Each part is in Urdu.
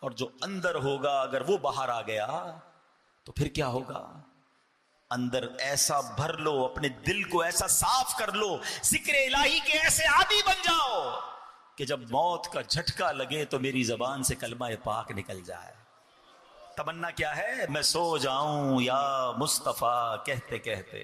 اور جو اندر ہوگا اگر وہ باہر آ گیا تو پھر کیا ہوگا؟ اندر ایسا بھر لو، اپنے دل کو ایسا صاف کر لو، ذکر الہی کے ایسے عادی بن جاؤ کہ جب موت کا جھٹکا لگے تو میری زبان سے کلمہ پاک نکل جائے۔ تمنا کیا ہے؟ میں سو جاؤں یا مصطفیٰ کہتے کہتے،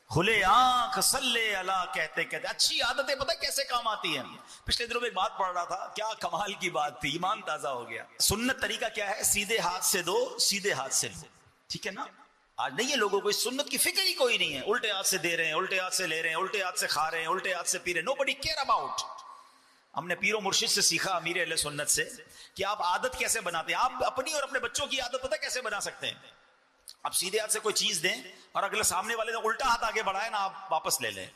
کھلے آنکھ صلی اللہ کہتے کہتے۔ اچھی عادتیں پتہ کیسے کام آتی ہیں؟ پچھلے دنوں میں ایک بات پڑھ رہا تھا، کیا کمال کی بات تھی، ایمان تازہ ہو گیا۔ سنت طریقہ کیا ہے؟ سیدھے ہاتھ سے دو، سیدھے ہاتھ سے لو، ٹھیک ہے نا؟ آج نہیں ہے لوگوں کو اس سنت کی فکر ہی کوئی نہیں ہے، الٹے ہاتھ سے دے رہے ہیں، الٹے ہاتھ سے لے رہے ہیں، الٹے ہاتھ سے کھا رہے ہیں، الٹے ہاتھ سے پی رہے ہیں۔ nobody care about۔ ہم نے پیر و مرشد سے سیکھا، امیر اہل سنت سے، کہ آپ عادت کیسے بناتے ہیں۔ آپ اپنی اور اپنے بچوں کی عادت پتہ کیسے بنا سکتے ہیں؟ آپ سیدھے ہاتھ سے کوئی چیز دیں اور اگلے سامنے والے نے الٹا ہاتھ آگے بڑھائے نا، آپ واپس لے لیں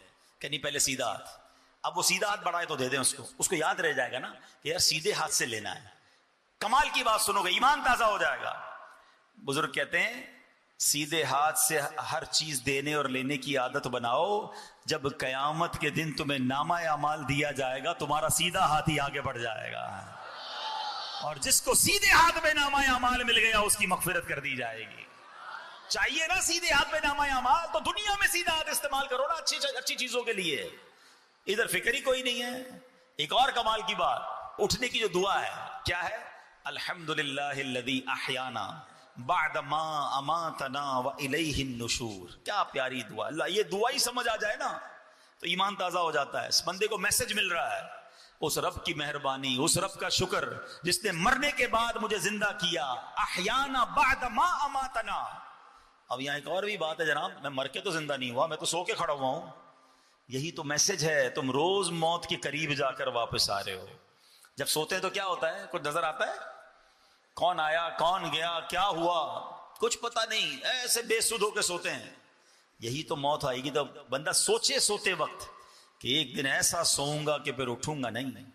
کہ نہیں پہلے سیدھا ہاتھ۔ اب وہ سیدھا ہاتھ بڑھائے تو دے دیں اس کو یاد رہ جائے گا نا کہ یار سیدھے ہاتھ سے لینا ہے۔ کمال کی بات سنو گے، ایمان تازہ ہو جائے گا۔ بزرگ کہتے ہیں سیدھے ہاتھ سے ہر چیز دینے اور لینے کی عادت بناؤ، جب قیامت کے دن تمہیں نامہ اعمال دیا جائے گا تمہارا سیدھا ہاتھ ہی آگے بڑھ جائے گا، اور جس کو سیدھے ہاتھ میں نامہ اعمال مل گیا اس کی مغفرت کر دی جائے گی۔ چاہیے نا سیدھے ہاتھ میں نامہ اعمال، تو دنیا میں سیدھا ہاتھ استعمال کرو نا اچھی چیزوں کے لیے، ادھر فکر ہی کوئی نہیں ہے۔ ایک اور کمال کی بات، اٹھنے کی جو دعا ہے کیا ہے؟ الحمدللہ الذی احیانا بعد ما اماتنا والیہ النشور۔ کیا پیاری دعا، اللہ یہ دعا ہی سمجھ آ جائے نا تو ایمان تازہ ہو جاتا ہے۔ اس بندے کو میسج مل رہا ہے، اس رب کی مہربانی، اس رب کا شکر جس نے مرنے کے بعد مجھے زندہ کیا، احیانا بعد ما اماتنا۔ اب یہاں ایک اور بھی بات ہے جناب، میں مر کے تو زندہ نہیں ہوا، میں تو سو کے کھڑا ہوا ہوں۔ یہی تو میسج ہے، تم روز موت کے قریب جا کر واپس آ رہے ہو۔ جب سوتے ہیں تو کیا ہوتا ہے؟ کچھ نظر آتا ہے؟ کون آیا کون گیا کیا ہوا کچھ پتہ نہیں، ایسے بے سود ہو کے سوتے ہیں۔ یہی تو موت آئے گی تو بندہ سوچے سوتے وقت کہ ایک دن ایسا سوؤں گا کہ پھر اٹھوں گا نہیں۔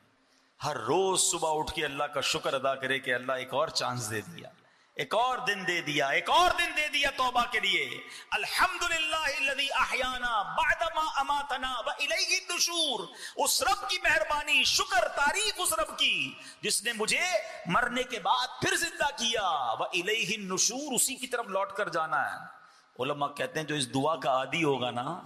ہر روز صبح اٹھ کے اللہ کا شکر ادا کرے کہ اللہ ایک اور چانس دے دیا، ایک اور دن دے دیا، ایک اور دن دے دیا توبہ کے لیے۔ الحمدللہ الذی احیانا بعد ما اماتنا والیہ النشور۔ اس رب کی مہربانی، شکر تعریف اس رب کی جس نے مجھے مرنے کے بعد پھر زندہ کیا، والیہ النشور، اسی کی طرف لوٹ کر جانا ہے۔ علماء کہتے ہیں جو اس دعا کا عادی ہوگا نا،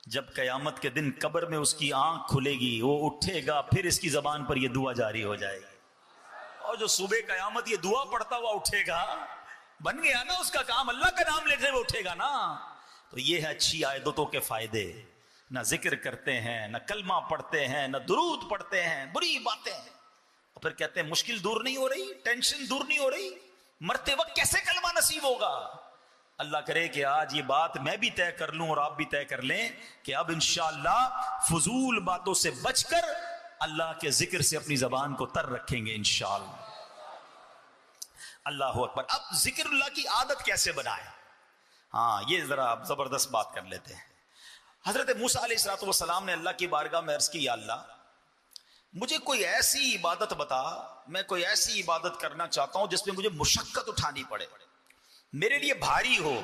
جب قیامت کے دن قبر میں اس کی آنکھ کھلے گی، وہ اٹھے گا، پھر اس کی زبان پر یہ دعا جاری ہو جائے گی۔ اور جو صبح قیامت یہ دعا پڑھتا ہوا اٹھے گا، بن گیا نا اس کا کام، اللہ کا نام لیتے ہوئے اٹھے گا نا۔ تو یہ ہے اچھی عادتوں کے فائدے، نہ ذکر کرتے ہیں، نہ کلمہ پڑھتے ہیں، نہ درود پڑھتے ہیں، بری باتیں۔ اور پھر کہتے ہیں مشکل دور نہیں ہو رہی، ٹینشن دور نہیں ہو رہی، مرتے وقت کیسے کلمہ نصیب ہوگا؟ اللہ کرے کہ آج یہ بات میں بھی طے کر لوں اور آپ بھی طے کر لیں کہ اب انشاءاللہ فضول باتوں سے بچ کر اللہ کے ذکر سے اپنی زبان کو تر رکھیں گے انشاءاللہ۔ اللہ اکبر۔ اب ذکر اللہ کی عادت کیسے بنائیں؟ ہاں یہ ذرا اب زبردست بات کر لیتے ہیں۔ حضرت موسیٰ علیہ السلام نے اللہ کی بارگاہ میں عرض کی، یا اللہ مجھے کوئی ایسی عبادت بتا، میں کوئی ایسی عبادت کرنا چاہتا ہوں جس میں مجھے مشقت اٹھانی پڑے، میرے لیے بھاری ہو۔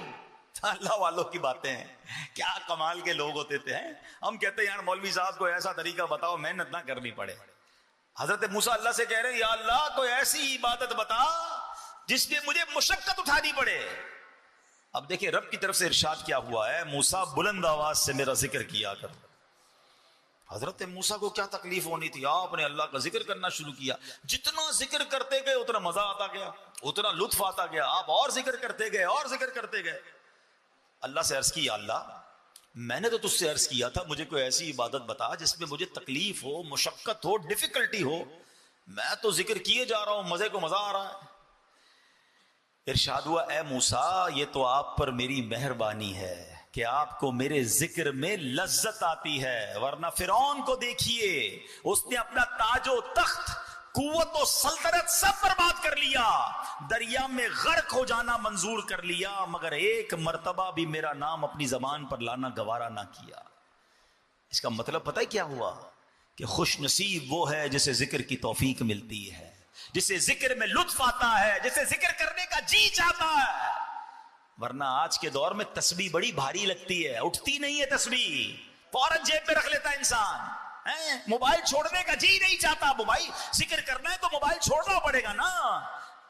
اللہ والوں کی باتیں ہیں، کیا کمال کے لوگ ہوتے تھے۔ ہم کہتے ہیں یار مولوی صاحب کو ایسا طریقہ بتاؤ محنت نہ کرنی پڑے۔ حضرت موسیٰ اللہ سے کہہ رہے ہیں یا اللہ کوئی ایسی عبادت بتا جس میں مجھے مشقت اٹھانی پڑے۔ اب دیکھیں رب کی طرف سے ارشاد کیا ہوا ہے، موسیٰ بلند آواز سے میرا ذکر کیا کر۔ حضرت موسیٰ کو کیا تکلیف ہونی تھی، آپ نے اللہ کا ذکر کرنا شروع کیا، جتنا ذکر کرتے گئے اتنا مزہ آتا گیا، اتنا لطف آتا گیا، آپ اور ذکر کرتے گئے اور ذکر کرتے گئے۔ اللہ سے عرض کی، یا اللہ میں نے تو تجھ سے عرض کیا تھا مجھے کوئی ایسی عبادت بتا جس میں مجھے تکلیف ہو، مشقت ہو، ڈیفیکلٹی ہو، میں تو ذکر کیے جا رہا ہوں، مزے کو مزہ آ رہا ہے۔ ارشاد ہوا، اے موسیٰ یہ تو آپ پر میری مہربانی ہے کہ آپ کو میرے ذکر میں لذت آتی ہے، ورنہ فرعون کو دیکھیے اس نے اپنا تاج و تخت، قوت و سلطنت سب برباد کر لیا، دریا میں غرق ہو جانا منظور کر لیا، مگر ایک مرتبہ بھی میرا نام اپنی زبان پر لانا گوارا نہ کیا۔ اس کا مطلب پتہ ہے کیا ہوا؟ کہ خوش نصیب وہ ہے جسے ذکر کی توفیق ملتی ہے، جسے ذکر میں لطف آتا ہے، جسے ذکر کرنے کا جی چاہتا ہے۔ ورنہ آج کے دور میں تسبیح بڑی بھاری لگتی ہے، اٹھتی نہیں ہے تسبیح، فوراً جیب میں رکھ لیتا ہے انسان۔ موبائل چھوڑنے کا جی نہیں چاہتا، موبائل ذکر کرنا ہے تو موبائل چھوڑنا پڑے گا نا.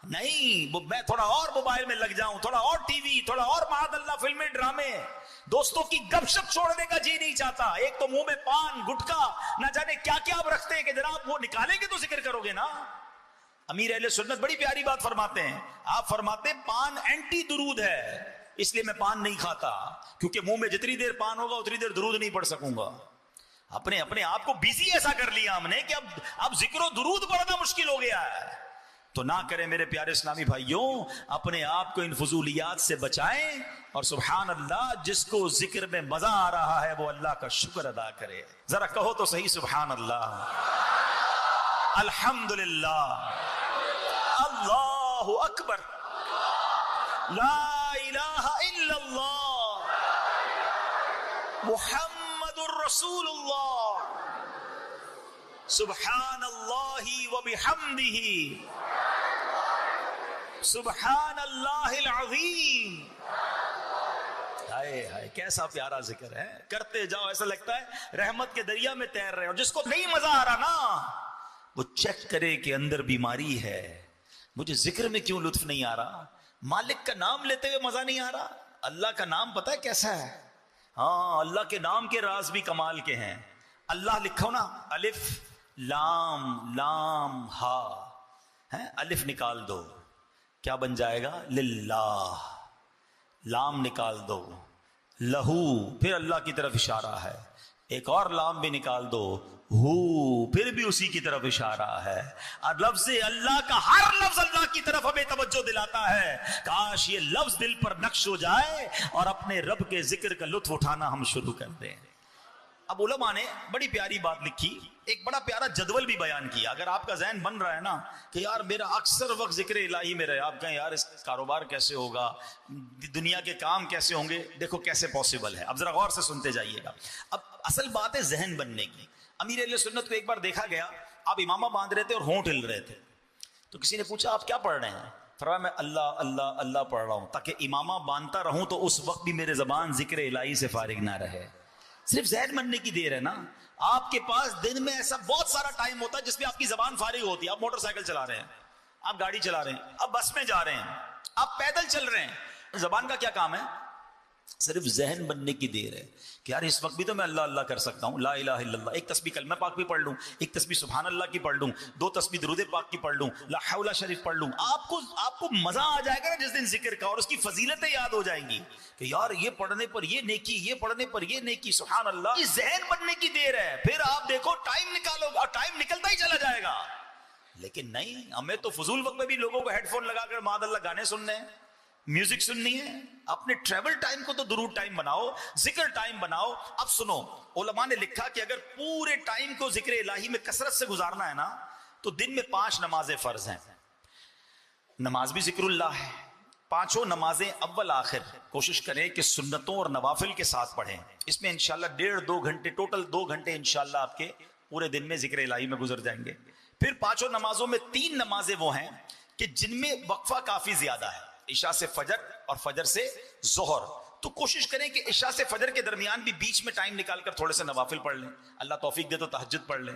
نہیں میں تھوڑا اور موبائل میں لگ جاؤں، تھوڑا اور ٹی وی، تھوڑا اور معاذ اللہ فلمیں ڈرامے، دوستوں کی گپ شپ چھوڑنے کا جی نہیں چاہتا. ایک تو منہ میں پان گٹکا نہ جانے کیا کیا آپ رکھتے ہیں کہ جناب وہ نکالیں گے تو ذکر کرو گے نا. امیر اہل سنت بڑی پیاری بات فرماتے ہیں. آپ فرماتے ہیں پان اینٹی درود ہے، اس لیے میں پان نہیں کھاتا، کیونکہ منہ میں جتنی دیر پان ہوگا اتنی دیر درود نہیں پڑھ سکوں گا. اپنے آپ کو بیزی ایسا کر لیا ہم نے کہ اب ذکر و درود پڑھنا مشکل ہو گیا ہے. تو نہ کریں میرے پیارے اسلامی بھائیوں، اپنے آپ کو ان فضولیات سے بچائیں، اور سبحان اللہ جس کو ذکر میں مزہ آ رہا ہے وہ اللہ کا شکر ادا کرے. ذرا کہو تو صحیح سبحان اللہ، الحمدللہ، اللہ اکبر، لا الہ الا اللہ، محمد الرسول اللہ، سبحان اللہ وبحمدہ، سبحان اللہ العظیم. ہائے ہائے کیسا پیارا ذکر ہے، کرتے جاؤ ایسا لگتا ہے رحمت کے دریا میں تیر رہے. اور جس کو نہیں مزہ آ رہا نا وہ چیک کرے کہ اندر بیماری ہے. مجھے ذکر میں کیوں لطف نہیں آ رہا؟ مالک کا نام لیتے ہوئے مزہ نہیں آ رہا. اللہ کا نام پتہ ہے کیسا ہے؟ ہاں اللہ کے نام کے راز بھی کمال کے ہیں. اللہ لکھو نا، الف لام لام ہا، الف نکال دو کیا بن جائے گا؟ للہ. لام نکال دو لہو، پھر اللہ کی طرف اشارہ ہے. ایک اور لام بھی نکال دو ہو، پھر بھی اسی کی طرف اشارہ ہے. اور لفظ اللہ کا ہر لفظ اللہ کی طرف ہمیں توجہ دلاتا ہے. کاش یہ لفظ دل پر نقش ہو جائے اور اپنے رب کے ذکر کا لطف اٹھانا ہم شروع کر دیں. اب علماء نے بڑی پیاری بات لکھی، ایک بڑا پیارا جدول بھی بیان کیا. اگر آپ کا ذہن بن رہا ہے نا کہ یار میرا اکثر وقت ذکر الہی میں رہے، آپ کہیں یار اس کاروبار کیسے ہوگا، دنیا کے کام کیسے ہوں گے، دیکھو کیسے پاسبل ہے. اب ذرا غور سے سنتے جائیے گا. اب اصل بات ہے ذہن بننے کی. امیر اہل سنت کو ایک بار دیکھا گیا، آپ امامہ باندھ رہے تھے اور ہونٹ ہل رہے تھے. تو کسی نے پوچھا آپ کیا پڑھ رہے ہیں؟ فرمایا میں اللہ اللہ اللہ پڑھ رہا ہوں تاکہ امامہ باندھتا رہوں تو اس وقت بھی میرے زبان ذکر الہی سے فارغ نہ رہے. صرف ذہن بننے کی دیر ہے نا. آپ کے پاس دن میں ایسا بہت سارا ٹائم ہوتا ہے جس میں آپ کی زبان فارغ ہوتی ہے. آپ موٹر سائیکل چلا رہے ہیں، آپ گاڑی چلا رہے ہیں، آپ بس میں جا رہے ہیں، آپ پیدل چل رہے ہیں. زبان کا کیا کام ہے؟ صرف ذہن بننے کی دیر ہے کہ یار اس وقت بھی تو میں اللہ اللہ کر سکتا ہوں، لا الہ الا اللہ. ایک تسبیح کلمہ پاک بھی پڑھ لوں، ایک تسبیح سبحان اللہ کی پڑھ لوں، 2 تسبیح درود پاک کی پڑھ لوں، لا حول شریف پڑھ لوں. آپ کو مزہ آ جائے گا نا جس دن ذکر کا، اور اس کی فضیلتیں یاد ہو جائیں گی کہ یار یہ پڑھنے پر یہ نیکی، یہ پڑھنے پر یہ نیکی، سبحان اللہ. یہ ذہن بننے کی دیر ہے. پھر آپ دیکھو ٹائم نکالو اور ٹائم نکلتا ہی چلا جائے گا. لیکن نہیں، ہمیں تو فضول وقت میں بھی لوگوں کو ہیڈ فون لگا کر معاذ اللہ گانے سننے ہیں، میوزک سننی ہے. اپنے ٹریول ٹائم کو تو درود ٹائم بناؤ، ذکر ٹائم بناؤ. اب سنو، علماء نے لکھا کہ اگر پورے ٹائم کو ذکر الہی میں کثرت سے گزارنا ہے نا تو دن میں 5 نمازیں فرض ہیں. نماز بھی ذکر اللہ ہے. 5 نمازیں اول آخر کوشش کریں کہ سنتوں اور نوافل کے ساتھ پڑھیں. اس میں انشاءاللہ 1.5-2 گھنٹے، ٹوٹل 2 گھنٹے انشاءاللہ آپ کے پورے دن میں ذکر الہی میں گزر جائیں گے. پھر 5 نمازوں میں 3 نمازیں وہ ہیں کہ جن میں وقفہ کافی زیادہ ہے، عشاء سے فجر اور فجر سے ظہر. تو کوشش کریں کہ عشاء سے فجر کے درمیان بھی بیچ میں ٹائم نکال کر تھوڑے سے نوافل پڑھ لیں. اللہ توفیق دے تو تہجد پڑھ لیں،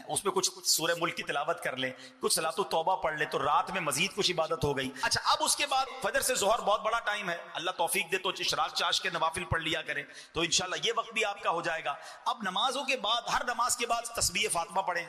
اس میں کچھ سورہ ملک کی تلاوت کر لیں، کچھ صلاۃ التوبہ پڑھ لیں، تو رات میں مزید کچھ عبادت ہو گئی. اچھا اب اس کے بعد فجر سے ظہر بہت بڑا ٹائم ہے، اللہ توفیق دے تو اشراق چاش کے نوافل پڑھ لیا کریں، تو انشاءاللہ یہ وقت بھی آپ کا ہو جائے گا. اب نمازوں کے بعد ہر نماز کے بعد تسبیح فاطمہ پڑھیں،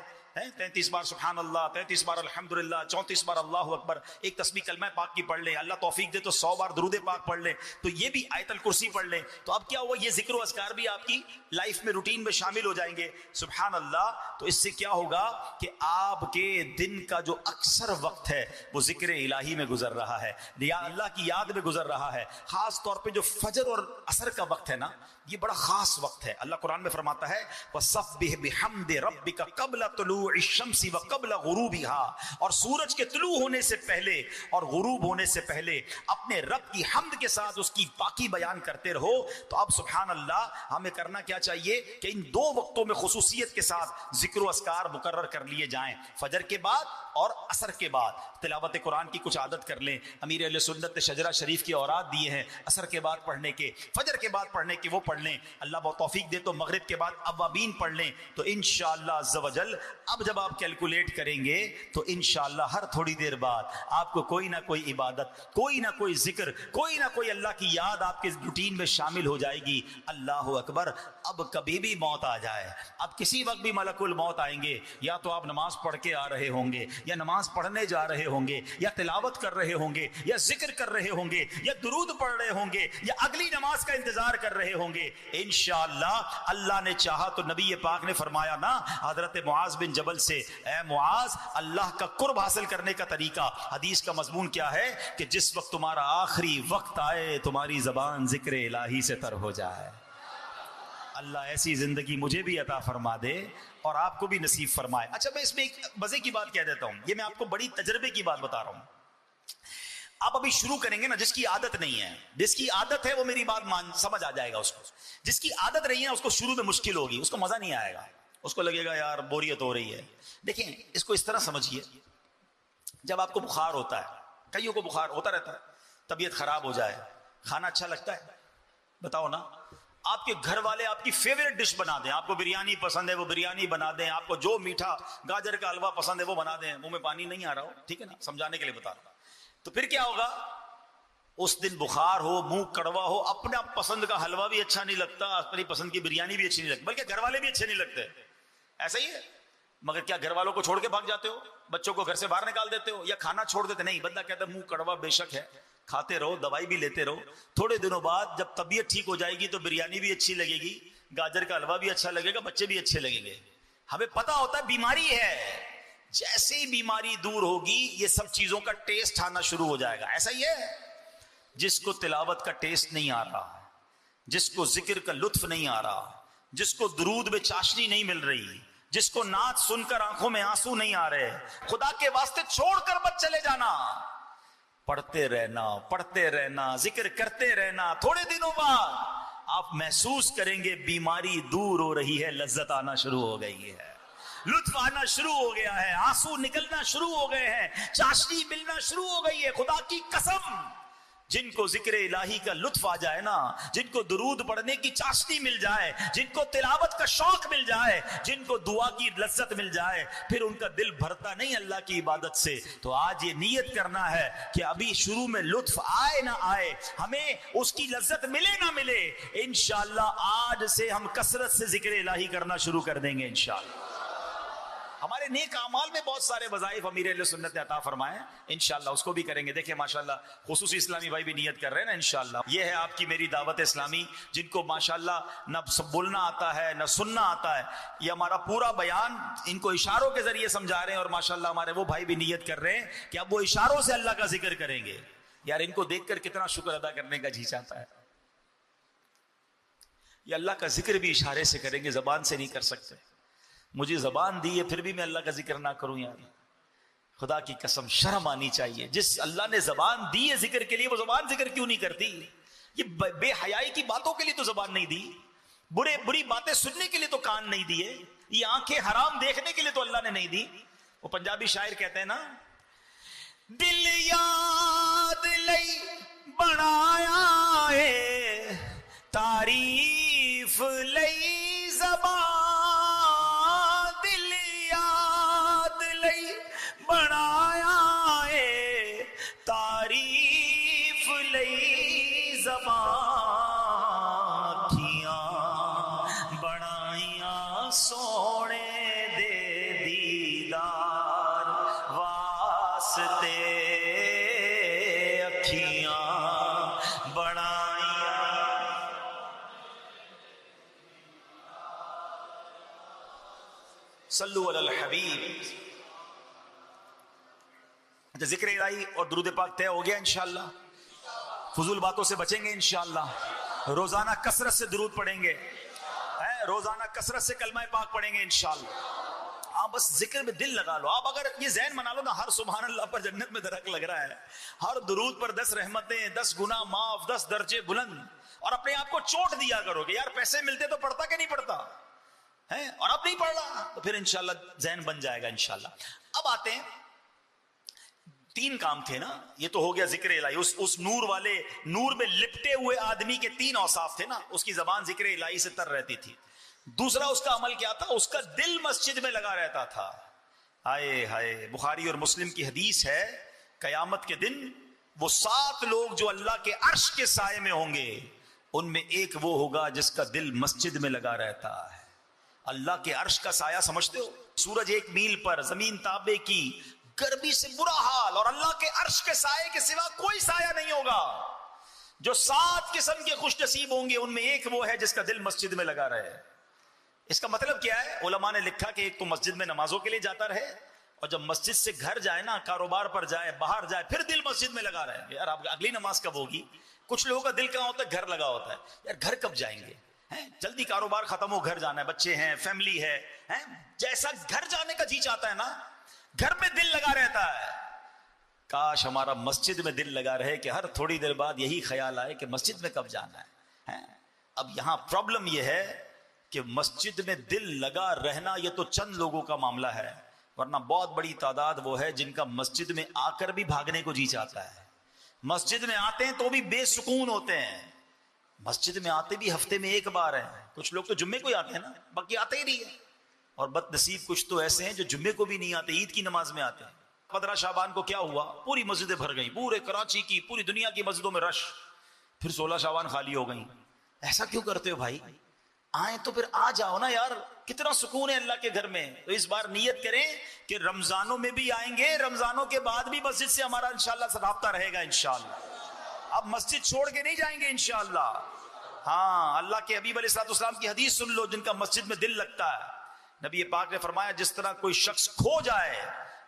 33 بار سبحان اللہ، 33 بار الحمدللہ، 34 بار اللہ اکبر. ایک تسبیح کلمہ پاک کی پڑھ لیں، اللہ توفیق دے تو 100 بار درود پاک پڑھ لیں، تو یہ بھی آیت الکرسی پڑھ لیں. تو اب کیا ہوا، یہ ذکر و اذکار بھی آپ کی لائف میں روٹین میں شامل ہو جائیں گے. سبحان اللہ. تو اس سے کیا ہوگا کہ آپ کے دن کا جو اکثر وقت ہے وہ ذکر الہی میں گزر رہا ہے، یا اللہ کی یاد میں گزر رہا ہے. خاص طور پہ جو فجر اور عصر کا وقت ہے نا، یہ بڑا خاص وقت ہے. اللہ قرآن میں فرماتا ہے وَسَبِّحْ بِحَمْدِ رَبِّكَ قَبْلَ طُلُوعِ طلوع الشمس وقبل غروبها، اور سورج کے طلوع ہونے سے پہلے اور غروب ہونے سے پہلے اپنے رب کی حمد کے ساتھ اس کی پاکی بیان کرتے رہو. تو اب سبحان اللہ ہمیں کرنا کیا چاہیے کہ ان دو وقتوں میں خصوصیت کے ساتھ ذکر و اذکار مقرر کر لیے جائیں، فجر کے بعد اور عصر کے بعد. تلاوت قرآن کی کچھ عادت کر لیں. امیر اہل سنت نے شجرہ شریف کی اوراد دیے ہیں عصر کے بعد پڑھنے کے، فجر کے بعد پڑھنے کے، وہ پڑھ لیں. اللہ بہت توفیق دے تو مغرب کے بعد اوابین پڑھ لیں. تو انشاءاللہ عز و جل اب جب آپ کیلکولیٹ کریں گے تو انشاءاللہ ہر تھوڑی دیر بعد آپ کو کوئی نہ کوئی عبادت، کوئی نہ کوئی ذکر، کوئی نہ کوئی اللہ کی یاد آپ کے روٹین میں شامل ہو جائے گی. اللہ اکبر. اب کبھی بھی موت آ جائے، اب کسی وقت بھی ملک الموت آئیں گے، یا تو آپ نماز پڑھ کے آ رہے ہوں گے، یا نماز پڑھنے جا رہے ہوں گے، یا تلاوت کر رہے ہوں گے، یا ذکر کر رہے ہوں گے، یا درود پڑھ رہے ہوں گے، یا اگلی نماز کا انتظار کر رہے ہوں گے. انشاءاللہ اللہ نے چاہا تو نبی پاک نے فرمایا نا حضرت معاذ بن جبل سے، اے معاذ اللہ کا قرب حاصل کرنے کا طریقہ، حدیث کا مضمون کیا ہے کہ جس وقت تمہارا آخری وقت آئے تمہاری زبان ذکر الہی سے تر ہو جائے. اللہ ایسی زندگی مجھے بھی عطا فرما دے اور آپ کو بھی نصیب فرمائے. اچھا میں اس میں ایک مزے کی بات کہہ دیتا ہوں، یہ میں آپ کو بڑی تجربے کی بات بتا رہا ہوں. آپ ابھی شروع کریں گے نا، جس کی عادت نہیں ہے، جس کی عادت ہے وہ میری بات سمجھ آ جائے گا اس کو. جس کی عادت نہیں ہے اس کو شروع میں مشکل ہوگی، اس کو مزہ نہیں آئے گا، اس کو لگے گا یار بوریت ہو رہی ہے. دیکھیں اس کو اس طرح سمجھیے، جب آپ کو بخار ہوتا ہے، کئیوں کو بخار ہوتا رہتا ہے، طبیعت خراب ہو جائے، کھانا اچھا لگتا ہے؟ بتاؤ نا. آپ کے گھر والے آپ کی فیوریٹ ڈش بنا دیں، آپ کو بریانی پسند ہے وہ بریانی بنا دیں، آپ کو جو میٹھا گاجر کا حلوہ پسند ہے وہ بنا دیں. منہ میں پانی نہیں آ رہا ہو، ٹھیک ہے نا، سمجھانے کے لیے بتا رہا ہوں. تو پھر کیا ہوگا؟ اس دن بخار ہو، منہ کڑوا ہو، اپنا پسند کا حلوہ بھی اچھا نہیں لگتا، اپنی پسند کی بریانی بھی اچھی نہیں لگتی، بلکہ گھر والے بھی اچھے نہیں لگتے. ایسا ہی ہے. مگر کیا گھر والوں کو چھوڑ کے بھاگ جاتے ہو؟ بچوں کو گھر سے باہر نکال دیتے ہو یا کھانا چھوڑ دیتے؟ نہیں، بندہ کہتا ہے منہ کڑوا بے شک ہے، کھاتے رہو، دوائی بھی لیتے رہو. تھوڑے دنوں بعد جب طبیعت ٹھیک ہو جائے گی تو بریانی بھی اچھی لگے گی، گاجر کا حلوہ بھی اچھا لگے گا، بچے بھی اچھے لگیں گے. ہمیں پتا ہوتا ہے بیماری ہے، جیسے ہی بیماری دور ہوگی یہ سب چیزوں کا ٹیسٹ آنا شروع ہو جائے گا. ایسا ہی ہے. جس کو تلاوت کا ٹیسٹ نہیں آ رہا، جس کو ذکر کا لطف نہیں آ رہا، جس کو درود میں چاشنی نہیں مل رہی، جس کو نعت سن کر آنکھوں میں آنسو نہیں آ رہے، خدا کے واسطے چھوڑ کر مت چلے جانا. پڑھتے رہنا، ذکر کرتے رہنا. تھوڑے دنوں بعد آپ محسوس کریں گے بیماری دور ہو رہی ہے، لذت آنا شروع ہو گئی ہے، لطف آنا شروع ہو گیا ہے، آنسو نکلنا شروع ہو گئے ہیں، چاشنی ملنا شروع ہو گئی ہے. خدا کی قسم جن کو ذکر الہی کا لطف آ جائے نا، جن کو درود پڑھنے کی چاشنی مل جائے، جن کو تلاوت کا شوق مل جائے، جن کو دعا کی لذت مل جائے، پھر ان کا دل بھرتا نہیں اللہ کی عبادت سے. تو آج یہ نیت کرنا ہے کہ ابھی شروع میں لطف آئے نہ آئے، ہمیں اس کی لذت ملے نہ ملے، انشاءاللہ آج سے ہم کثرت سے ذکر الہی کرنا شروع کر دیں گے انشاءاللہ. ہمارے نیک اعمال میں بہت سارے وظائف امیر اہل سنت نے عطا فرمائے ہیں، انشاءاللہ اس کو بھی کریں گے. دیکھیں ماشاءاللہ خصوصی اسلامی بھائی بھی نیت کر رہے ہیں نا انشاءاللہ. یہ ہے آپ کی میری دعوت اسلامی. جن کو ماشاءاللہ نہ بولنا آتا ہے نہ سننا آتا ہے، یہ ہمارا پورا بیان ان کو اشاروں کے ذریعے سمجھا رہے ہیں، اور ماشاءاللہ ہمارے وہ بھائی بھی نیت کر رہے ہیں کہ اب وہ اشاروں سے اللہ کا ذکر کریں گے. یار ان کو دیکھ کر کتنا شکر ادا کرنے کا جی چاہتا ہے. یہ اللہ کا ذکر بھی اشارے سے کریں گے، زبان سے نہیں کر سکتے. مجھے زبان دی ہے پھر بھی میں اللہ کا ذکر نہ کروں؟ یار خدا کی قسم شرم آنی چاہیے. جس اللہ نے زبان دی ہے ذکر کے لیے وہ زبان ذکر کیوں نہیں کرتی؟ یہ بے حیائی کی باتوں کے لیے تو زبان نہیں دی، بری باتیں سننے کے لیے تو کان نہیں دیے، یہ آنکھیں حرام دیکھنے کے لیے تو اللہ نے نہیں دی. وہ پنجابی شاعر کہتے ہیں نا، دل یاد لئی بنایا ہے تعریف لئی زبان، بنایا ہے تعریف لئی زبان، اکھیاں بنائیاں سونے دے دیدار واسطے، اکھیاں بنائیاں. صلو علی الحبیب. ذکر الہی اور درود پاک طے ہو گیا انشاءاللہ. فضول باتوں سے بچیں گے انشاءاللہ. روزانہ کثرت سے درود پڑھیں گے، روزانہ کثرت سے کلمہ پاک پڑھیں گے انشاءاللہ. آپ بس ذکر میں دل لگا لو. آپ اگر یہ ذہن بنا لو نا ہر سبحان اللہ پر جنت میں درخت لگ رہا ہے, ہر درود پر 10 رحمتیں, 10 گناہ معاف, 10 درجے بلند, اور اپنے آپ کو چوٹ دیا کرو کہ یار پیسے ملتے تو پڑھتا کہ نہیں پڑھتا ہے, اور اب نہیں پڑھ رہا, تو پھر انشاءاللہ ذہن بن جائے گا انشاءاللہ. اب آتے ہیں 3 کام تھے نا, یہ تو ہو گیا ذکر الہی. اس نور والے نور میں لپٹے ہوئے آدمی کے 3 اوصاف تھے نا, اس کی زبان ذکر الہی سے تر رہتی تھی. دوسرا اس کا عمل کیا تھا, اس کا دل مسجد میں لگا رہتا تھا. ہائے ہائے, بخاری اور مسلم کی حدیث ہے, قیامت کے دن وہ 7 لوگ جو اللہ کے عرش کے سائے میں ہوں گے, ان میں ایک وہ ہوگا جس کا دل مسجد میں لگا رہتا ہے. اللہ کے عرش کا سایہ سمجھتے ہو, سورج 1 میل پر, زمین تابے کی, گرمی سے برا حال, اور اللہ کے عرش کے سائے کے سوا کوئی سایہ نہیں ہوگا. جو 7 قسم کے خوش نصیب ہوں گے, ان میں ایک وہ ہے جس کا دل مسجد میں لگا رہے. اس کا مطلب کیا ہے؟ علماء نے لکھا کہ ایک تو مسجد میں نمازوں کے لیے جاتا رہے, اور جب مسجد سے گھر جائے نا, کاروبار پر جائے, باہر جائے, پھر دل مسجد میں لگا رہے. یار آپ اگلی نماز کب ہوگی؟ کچھ لوگوں کا دل کہاں ہوتا ہے؟ گھر لگا ہوتا ہے. یار گھر کب جائیں گے؟ جلدی کاروبار ختم ہو, گھر جانا ہے, بچے ہیں, فیملی ہے. جیسا گھر جانے کا جی چاہتا ہے نا, گھر میں دل لگا رہتا ہے. کاش ہمارا مسجد میں دل لگا رہے کہ ہر تھوڑی دیر بعد یہی خیال آئے کہ مسجد میں کب جانا ہے. اب یہاں پرابلم یہ ہے کہ مسجد میں دل لگا رہنا یہ تو چند لوگوں کا معاملہ ہے, ورنہ بہت بڑی تعداد وہ ہے جن کا مسجد میں آ کر بھی بھاگنے کو جی چاہتا ہے. مسجد میں آتے ہیں تو بھی بے سکون ہوتے ہیں, مسجد میں آتے بھی ہفتے میں 1 بار ہیں. کچھ لوگ تو جمعے کو ہی آتے ہیں نا, باقی آتے ہی نہیں ہیں. اور بد نصیب کچھ تو ایسے ہیں جو جمعے کو بھی نہیں آتے, عید کی نماز میں آتے ہیں. 15 شعبان کو کیا ہوا, پوری مسجدیں بھر گئیں, پورے کراچی کی, پوری دنیا کی مسجدوں میں رش. پھر 16 شعبان خالی ہو گئیں. ایسا کیوں کرتے ہو بھائی؟ آئیں تو پھر آ جاؤ نا یار, کتنا سکون ہے اللہ کے گھر میں. تو اس بار نیت کریں کہ رمضانوں میں بھی آئیں گے, رمضانوں کے بعد بھی مسجد سے ہمارا انشاءاللہ رابطہ رہے گا انشاءاللہ. اب مسجد چھوڑ کے نہیں جائیں گے انشاءاللہ. ہاں, اللہ کے حبیب علیہ السلام کی حدیث سن لو, جن کا مسجد میں دل لگتا ہے. نبی پاک نے فرمایا, جس طرح کوئی شخص کھو جائے,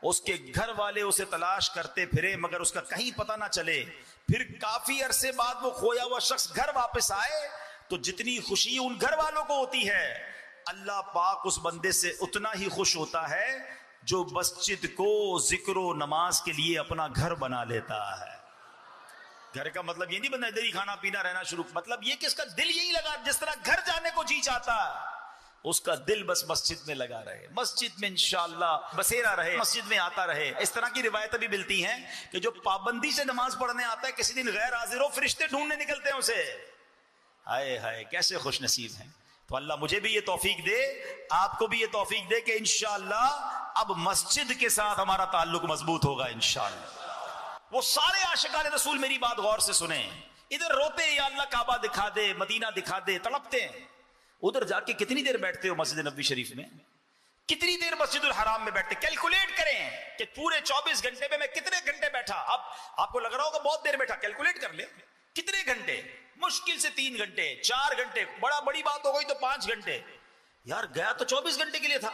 اس کے گھر والے اسے تلاش کرتے پھرے مگر اس کا کہیں پتہ نہ چلے, پھر کافی عرصے بعد وہ کھویا ہوا شخص گھر واپس آئے, تو جتنی خوشی ان گھر والوں کو ہوتی ہے, اللہ پاک اس بندے سے اتنا ہی خوش ہوتا ہے جو مسجد کو ذکر و نماز کے لیے اپنا گھر بنا لیتا ہے. گھر کا مطلب یہ نہیں بنا ادھر ہی کھانا پینا رہنا شروع, مطلب یہ کہ اس کا دل یہی لگا, جس طرح گھر جانے کو جی چاہتا ہے, اس کا دل بس مسجد میں لگا رہے, مسجد میں انشاءاللہ بسیرا رہے, مسجد میں آتا رہے. اس طرح کی روایتیں بھی ملتی ہیں کہ جو پابندی سے نماز پڑھنے آتا ہے, کسی دن غیر حاضر ہو, فرشتے ڈھونڈنے نکلتے ہیں اسے. ہائے ہائے, کیسے خوش نصیب ہیں. تو اللہ مجھے بھی یہ توفیق دے, آپ کو بھی یہ توفیق دے کہ انشاءاللہ اب مسجد کے ساتھ ہمارا تعلق مضبوط ہوگا انشاءاللہ. وہ سارے عاشقان رسول میری بات غور سے سنیں, ادھر روتے یا اللہ کعبہ دکھا دے, مدینہ دکھا دے, تڑپتے ہیں. ادھر جا کے کتنی دیر بیٹھتے ہو مسجد نبوی شریف میں, کتنی دیر مسجد الحرام میں بیٹھتے؟ کیلکولیٹ کریں کہ پورے 24 گھنٹے میں کتنے گھنٹے بیٹھا. اب آپ کو لگ رہا ہوگا بہت دیر بیٹھا, کیلکولیٹ کر لیں کتنے گھنٹے. مشکل سے 3 گھنٹے, 4 گھنٹے, بڑی بات ہو گئی تو 5 گھنٹے. یار گیا تو 24 گھنٹے کے لیے تھا,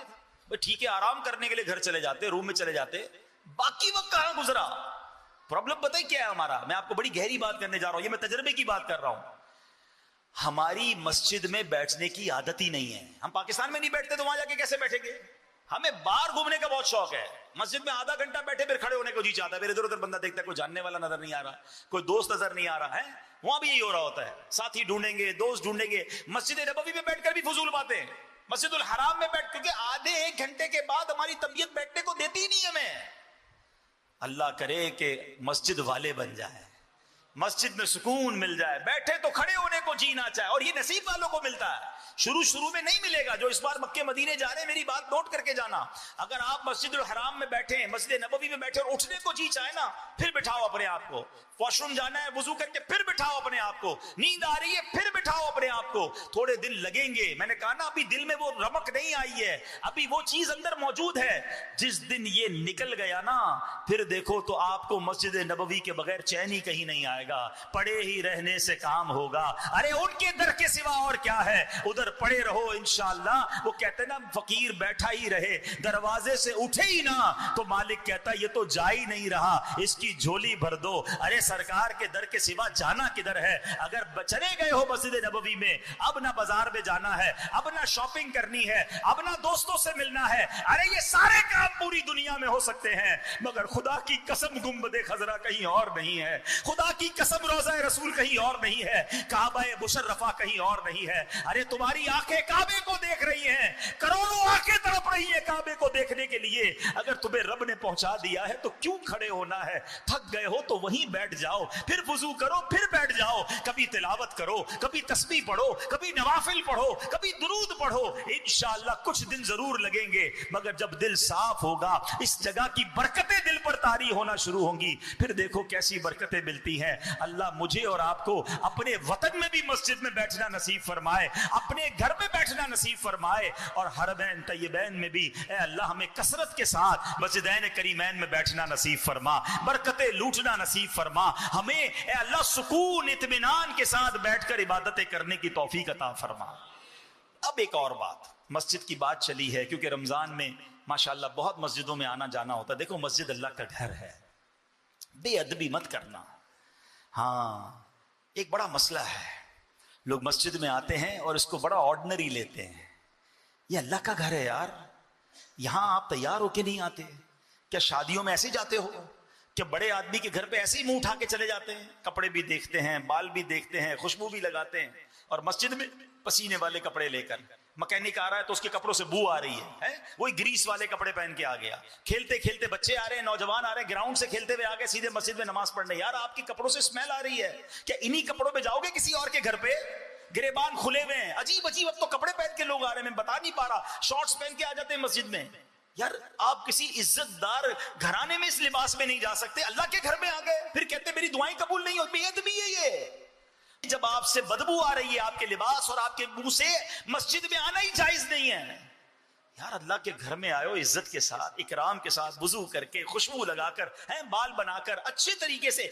ٹھیک ہے آرام کرنے کے لیے گھر چلے جاتے, روم میں چلے جاتے, باقی وقت کہاں گزرا؟ پرابلم پتہ ہے کیا ہے ہمارا؟ میں آپ کو بڑی گہری بات کرنے جا رہا ہوں, یہ میں تجربے کی بات کر رہا ہوں. ہماری مسجد میں بیٹھنے کی عادت ہی نہیں ہے. ہم پاکستان میں نہیں بیٹھتے تو وہاں جا کے کیسے بیٹھیں گے؟ ہمیں باہر گھومنے کا بہت شوق ہے. مسجد میں آدھا گھنٹہ بیٹھے پھر کھڑے ہونے کو جی چاہتا ہے, پھر ادھر ادھر بندہ دیکھتا ہے, کوئی جاننے والا نظر نہیں آ رہا, کوئی دوست نظر نہیں آ رہا ہے. وہاں بھی یہی ہو رہا ہوتا ہے, ساتھی ڈھونڈیں گے, دوست ڈھونڈیں گے. مسجد نبوی میں بیٹھ کر بھی فضول باتیں, مسجد الحرام میں بیٹھ, کیونکہ آدھے 1 گھنٹے کے بعد ہماری طبیعت بیٹھنے کو دیتی ہی نہیں ہمیں. اللہ کرے کہ مسجد والے بن جائے, مسجد میں سکون مل جائے, بیٹھے تو کھڑے ہونے کو جی نہ چاہے. اور یہ نصیب والوں کو ملتا ہے, شروع میں نہیں ملے گا. جو اس بار مکے مدینے جا رہے ہیں میری بات نوٹ کر کے جانا, اگر آپ مسجد الحرام میں بیٹھے, مسجد نبوی میں بیٹھے اور اٹھنے کو جی چاہے نا, پھر بٹھاؤ اپنے آپ کو. واش روم جانا ہے, وضو کر کے پھر بٹھاؤ اپنے آپ کو. نیند آ رہی ہے, پھر بٹھاؤ اپنے آپ کو. تھوڑے دن لگیں گے, میں نے کہا نا ابھی دل میں وہ رمق نہیں آئی ہے, ابھی وہ چیز اندر موجود ہے. جس دن یہ نکل گیا نا, پھر دیکھو تو آپ کو مسجد نبوی کے بغیر چین ہی کہیں نہیں آئے آئے گا, پڑے ہی رہنے سے کام ہوگا. ارے ان کے در کے سوا اور کیا ہے, ادھر پڑے رہو انشاءاللہ. وہ کہتے نا فقیر بیٹھا ہی رہے, دروازے سے اٹھے ہی نہ, تو مالک کہتا یہ تو جا ہی نہیں رہا, اس کی جھولی بھر دو. ارے سرکار کے در کے سوا جانا کدھر ہے؟ اگر چلے گئے ہو مسجد نبوی میں, اب نہ بازار میں جانا ہے, اب نہ شاپنگ کرنی ہے, اب نہ دوستوں سے ملنا ہے. ارے یہ سارے کام پوری دنیا میں ہو سکتے ہیں, مگر خدا کی قسم گنبد خضرا کہیں اور نہیں ہے, خدا کی قسم روضہ رسول کہیں اور نہیں ہے, کعبہ مشرفہ کہیں اور نہیں ہے. ارے تمہاری آنکھیں کعبے کو دیکھ رہی ہیں, کروڑوں آنکھیں تڑپ رہی ہیں کعبے کو دیکھنے کے لیے. اگر تمہیں رب نے پہنچا دیا ہے تو کیوں کھڑے ہونا ہے؟ تھک گئے ہو تو وہیں بیٹھ جاؤ, پھر وضو کرو, پھر بیٹھ جاؤ. کبھی تلاوت کرو, کبھی تسبیح پڑھو, کبھی نوافل پڑھو, کبھی درود پڑھو. انشاءاللہ کچھ دن ضرور لگیں گے, مگر جب دل صاف ہوگا, اس جگہ کی برکتیں دل پر طاری ہونا شروع ہوں گی, پھر دیکھو کیسی برکتیں ملتی ہیں. اللہ مجھے اور آپ کو اپنے وطن میں بھی مسجد میں بیٹھنا نصیب فرمائے, اپنے گھر میں بیٹھنا نصیب فرمائے, اور حرمین طیبین میں بھی اے اللہ ہمیں کثرت کے ساتھ مسجدین کریمین میں بیٹھنا نصیب فرما, برکتیں لوٹنا نصیب فرما. ہمیں اے اللہ سکون اطمینان کے ساتھ بیٹھ کر عبادتیں کرنے کی توفیق عطا فرما. اب ایک اور بات, مسجد کی بات چلی ہے کیونکہ رمضان میں ماشاءاللہ بہت مسجدوں میں آنا جانا ہوتا ہے. دیکھو مسجد اللہ کا گھر ہے, بے ادبی مت کرنا. ہاں ایک بڑا مسئلہ ہے, لوگ مسجد میں آتے ہیں اور اس کو بڑا آرڈنری لیتے ہیں. یہ اللہ کا گھر ہے یار, یہاں آپ تیار ہو کے نہیں آتے کیا؟ شادیوں میں ایسے جاتے ہو کہ بڑے آدمی کے گھر پہ ایسے ہی منہ اٹھا کے چلے جاتے ہیں؟ کپڑے بھی دیکھتے ہیں, بال بھی دیکھتے ہیں, خوشبو بھی لگاتے ہیں, اور مسجد میں پسینے والے کپڑے لے کر. مکینک آ رہا ہے تو اس کے کپڑوں سے بو آ رہی ہے, وہی گریس والے کپڑے پہن کے آ گیا. کھیلتے کھیلتے بچے آ رہے ہیں, نوجوان آ رہے ہیں, گراؤنڈ سے کھیلتے ہوئے آ گئے سیدھے مسجد میں نماز پڑھنے. یار آپ کے کپڑوں سے اسمیل آ رہی ہے, کیا انہی کپڑوں میں جاؤ گے کسی اور کے گھر پہ؟ گریبان کھلے ہوئے ہیں, عجیب عجیب اب تو کپڑے پہن کے لوگ آ رہے ہیں, میں بتا نہیں پا رہا, شارٹس پہن کے آ جاتے ہیں مسجد میں. یار آپ کسی عزت دار گھرانے میں اس لباس میں نہیں جا سکتے, اللہ کے گھر میں آ گئے, پھر کہتے میری دعائیں قبول نہیں ہوتی. بے ادبی ہے یہ. جب آپ سے بدبو آ رہی ہے آپ کے لباس اور آپ کے منہ سے, مسجد میں آنا ہی جائز نہیں ہے. یار اللہ کے گھر میں آئے ہو عزت کے ساتھ, اکرام کے ساتھ, وضو کر کے, خوشبو لگا کر, بال بنا کر, اچھے طریقے سے